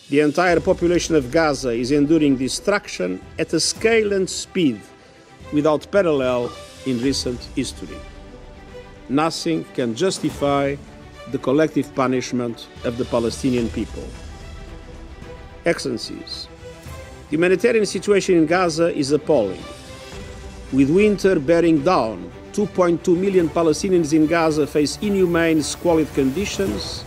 The entire population of Gaza is enduring destruction at a scale and speed without parallel in recent history. Nothing can justify the collective punishment of the Palestinian people. Excellencies, the humanitarian situation in Gaza is appalling. With winter bearing down, 2.2 million Palestinians in Gaza face inhumane, squalid conditions,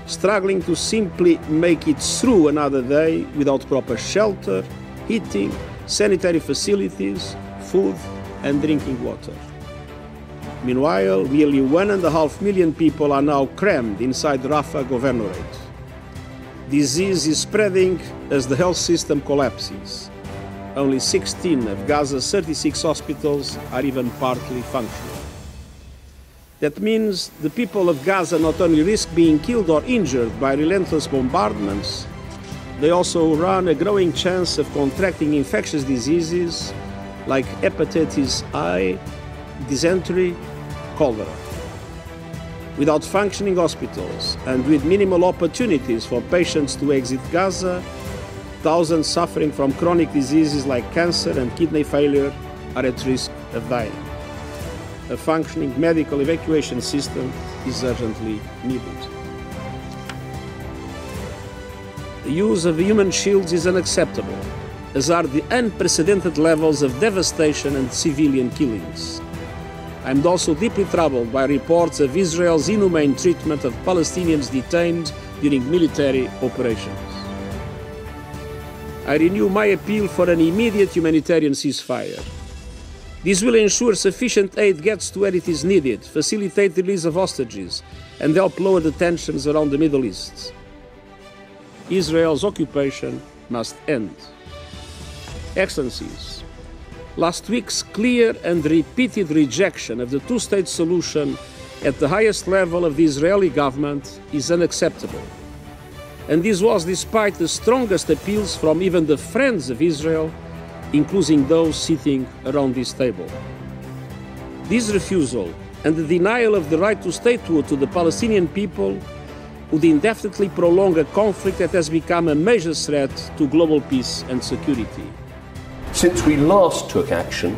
struggling to simply make it through another day without proper shelter, heating, sanitary facilities, food and drinking water. Meanwhile, nearly 1.5 million people are now crammed inside Rafah governorate. Disease is spreading as the health system collapses. Only 16 of Gaza's 36 hospitals are even partly functional. That means the people of Gaza not only risk being killed or injured by relentless bombardments, they also run a growing chance of contracting infectious diseases like hepatitis I, dysentery, cholera. Without functioning hospitals and with minimal opportunities for patients to exit Gaza, thousands suffering from chronic diseases like cancer and kidney failure are at risk of dying. A functioning medical evacuation system is urgently needed. The use of human shields is unacceptable, as are the unprecedented levels of devastation and civilian killings. I am also deeply troubled by reports of Israel's inhumane treatment of Palestinians detained during military operations. I renew my appeal for an immediate humanitarian ceasefire. This will ensure sufficient aid gets to where it is needed, facilitate the release of hostages, and help lower the tensions around the Middle East. Israel's occupation must end. Excellencies, last week's clear and repeated rejection of the two-state solution at the highest level of the Israeli government is unacceptable. And this was despite the strongest appeals from even the friends of Israel, including those sitting around this table. This refusal and the denial of the right to statehood to the Palestinian people would indefinitely prolong a conflict that has become a major threat to global peace and security. Since we last took action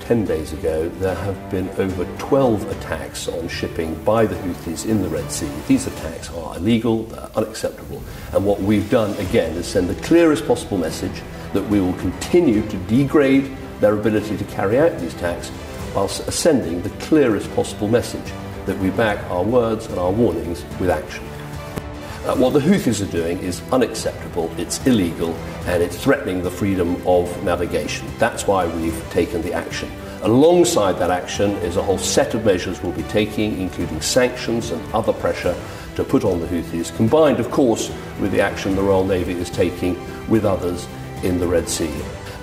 10 days ago, there have been over 12 attacks on shipping by the Houthis in the Red Sea. These attacks are illegal, they're unacceptable, and what we've done again is send the clearest possible message that we will continue to degrade their ability to carry out these attacks whilst sending the clearest possible message that we back our words and our warnings with action. What the Houthis are doing is unacceptable, it's illegal, and it's threatening the freedom of navigation. That's why we've taken the action. Alongside that action is a whole set of measures we'll be taking, including sanctions and other pressure to put on the Houthis, combined, of course, with the action the Royal Navy is taking with others in the Red Sea.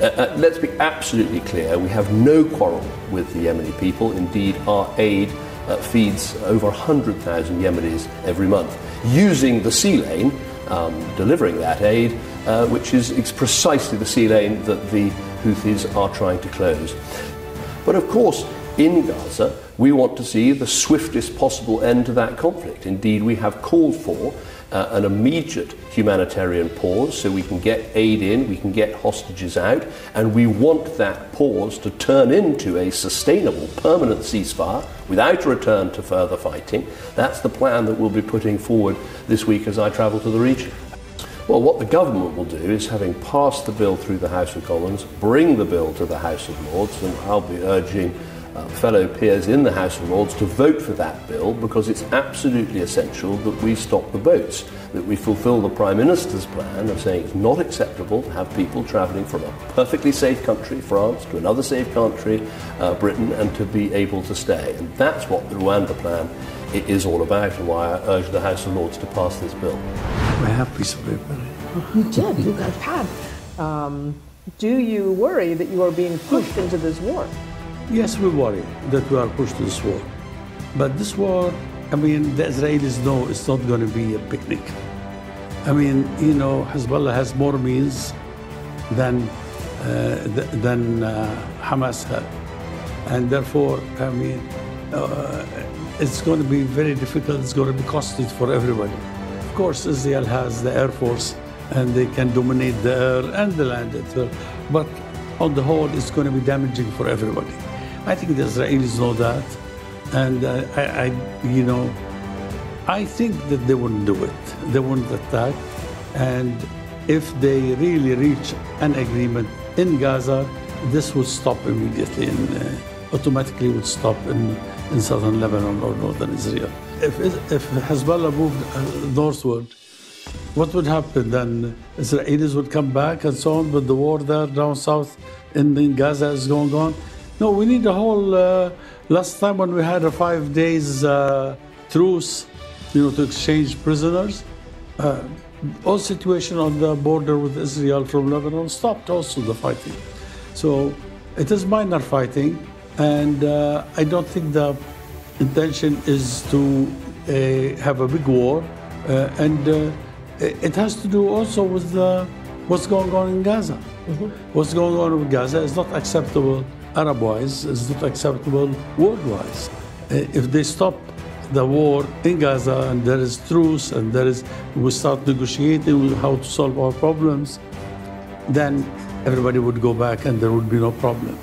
Let's be absolutely clear, we have no quarrel with the Yemeni people. Indeed, our aid feeds over 100,000 Yemenis every month, using the sea lane, delivering that aid, which is precisely the sea lane that the Houthis are trying to close. But of course, in Gaza, we want to see the swiftest possible end to that conflict. Indeed, we have called for an immediate humanitarian pause so we can get aid in, we can get hostages out, and we want that pause to turn into a sustainable, permanent ceasefire without a return to further fighting. That's the plan that we'll be putting forward this week as I travel to the region. Well, what the government will do is, having passed the bill through the House of Commons, bring the bill to the House of Lords, and I'll be urging fellow peers in the House of Lords to vote for that bill, because it's absolutely essential that we stop the boats, that we fulfil the Prime Minister's plan of saying it's not acceptable to have people travelling from a perfectly safe country, France, to another safe country, Britain, and to be able to stay. And that's what the Rwanda plan is all about, and why I urge the House of Lords to pass this bill. I have a piece of paper. You did, you got a pad. Do you worry that you are being pushed into this war? Yes, we worry that we are pushed to this war. But this war, I mean, the Israelis know it's not going to be a picnic. I mean, you know, Hezbollah has more means than Hamas had. And therefore, I mean, it's going to be very difficult. It's going to be costly for everybody. Of course, Israel has the Air Force, and they can dominate the air and the land. But on the whole, it's going to be damaging for everybody. I think the Israelis know that, and I think that they wouldn't do it. They wouldn't attack, and if they really reach an agreement in Gaza, this would stop immediately and automatically would stop in southern Lebanon or northern Israel. If Hezbollah moved northward, what would happen then? Israelis would come back and so on, but the war there down south in Gaza is going on. No, we need a whole, last time when we had a 5 days truce, to exchange prisoners, all situation on the border with Israel from Lebanon stopped also the fighting. So it is minor fighting, and I don't think the intention is to have a big war, and it has to do also with what's going on in Gaza. Mm-hmm. What's going on in Gaza is not acceptable Arab-wise, it's not acceptable world-wise. If they stop the war in Gaza and there is truce and we start negotiating how to solve our problems, then everybody would go back and there would be no problem.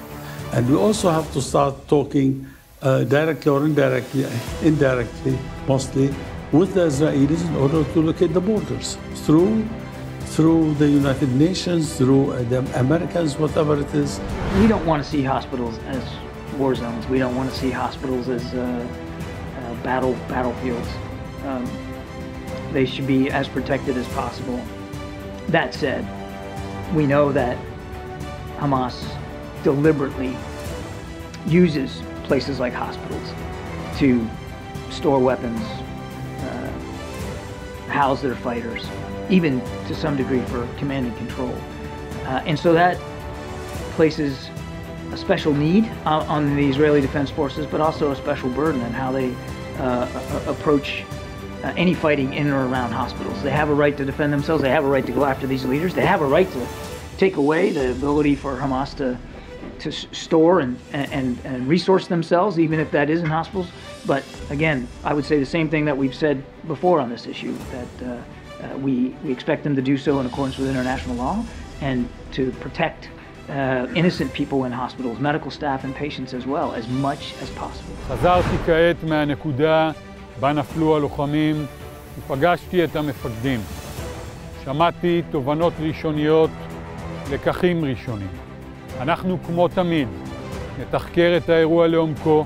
And we also have to start talking directly or indirectly mostly, with the Israelis in order to locate the borders through the United Nations, through the Americans, whatever it is. We don't want to see hospitals as war zones. We don't want to see hospitals as battlefields. They should be as protected as possible. That said, we know that Hamas deliberately uses places like hospitals to store weapons, house their fighters, even to some degree for command and control. And so that places a special need on the Israeli Defense Forces, but also a special burden on how they approach any fighting in or around hospitals. They have a right to defend themselves. They have a right to go after these leaders. They have a right to take away the ability for Hamas to store and resource themselves, even if that is in hospitals. But again, I would say the same thing that we've said before on this issue, that we expect them to do so in accordance with international law and to protect innocent people in hospitals, medical staff and patients as well, as much as possible. חזרתי כעת מהנקודה בה נפלו הלוחמים ופגשתי את המפקדים. שמעתי תובנות ראשוניות, לקחים ראשונים. אנחנו כמו תמיד נתחקר את האירוע לעומקו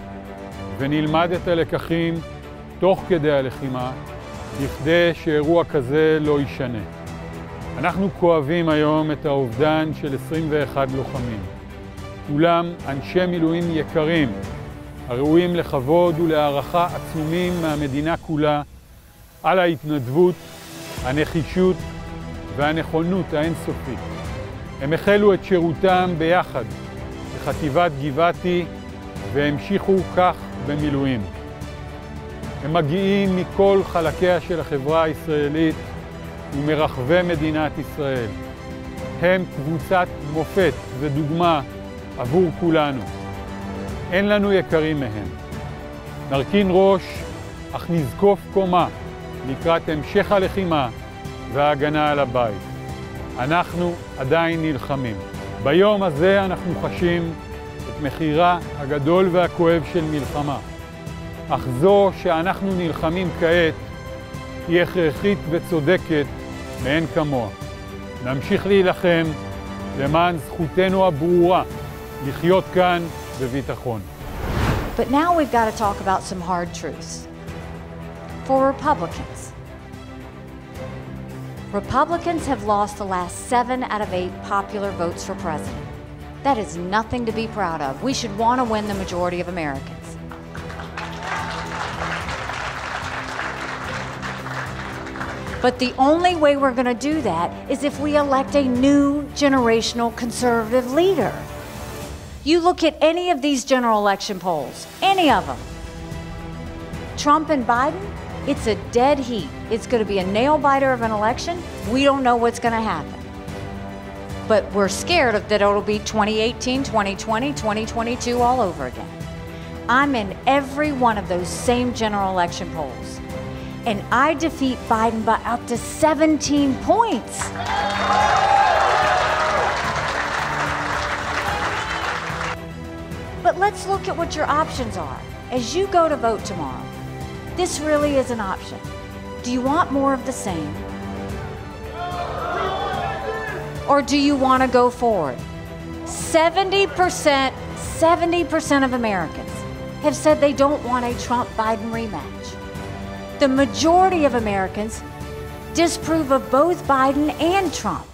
ונלמד את הלקחים תוך כדי הלחימה, בכדי שאירוע כזה לא יישנה. אנחנו כואבים היום את האובדן של 21 לוחמים. כולם אנשי מילואים יקרים, הראויים לכבוד ולהערכה עצומים מהמדינה כולה על ההתנדבות, הנחישות והנכונות האינסופית. הם החלו את שירותם ביחד בחטיבת גבעתי והמשיכו כך במילואים. הם מגיעים מכל חלקיה של החברה הישראלית ומרחבי מדינת ישראל. הם קבוצת מופת ודוגמה עבור כולנו. אין לנו יקרים מהם. נרכין ראש, אך נזקוף קומה לקראת המשך הלחימה וההגנה על הבית. אנחנו עדיין נלחמים. ביום הזה אנחנו חשים את מחירה הגדול והכואב של מלחמה. אך זו שאנחנו נלחמים כעת היא הכרחית וצודקת מאין כמוה. נמשיך להילחם למען זכותנו הברורה לחיות כאן בביטחון. But now we've got to talk about some hard truths. For Republicans have lost the last 7 out of 8 popular votes for president. That is nothing to be proud of. We should want to win the majority of Americans. But the only way we're going to do that is if we elect a new generational conservative leader. You look at any of these general election polls, any of them. Trump and Biden, it's a dead heat. It's going to be a nail-biter of an election. We don't know what's going to happen. But we're scared that it'll be 2018, 2020, 2022 all over again. I'm in every one of those same general election polls. and I defeat Biden by up to 17 points. But let's look at what your options are. As you go to vote tomorrow, this really is an option. Do you want more of the same? Or do you want to go forward? 70% of Americans have said they don't want a Trump-Biden rematch. The majority of Americans disapprove of both Biden and Trump.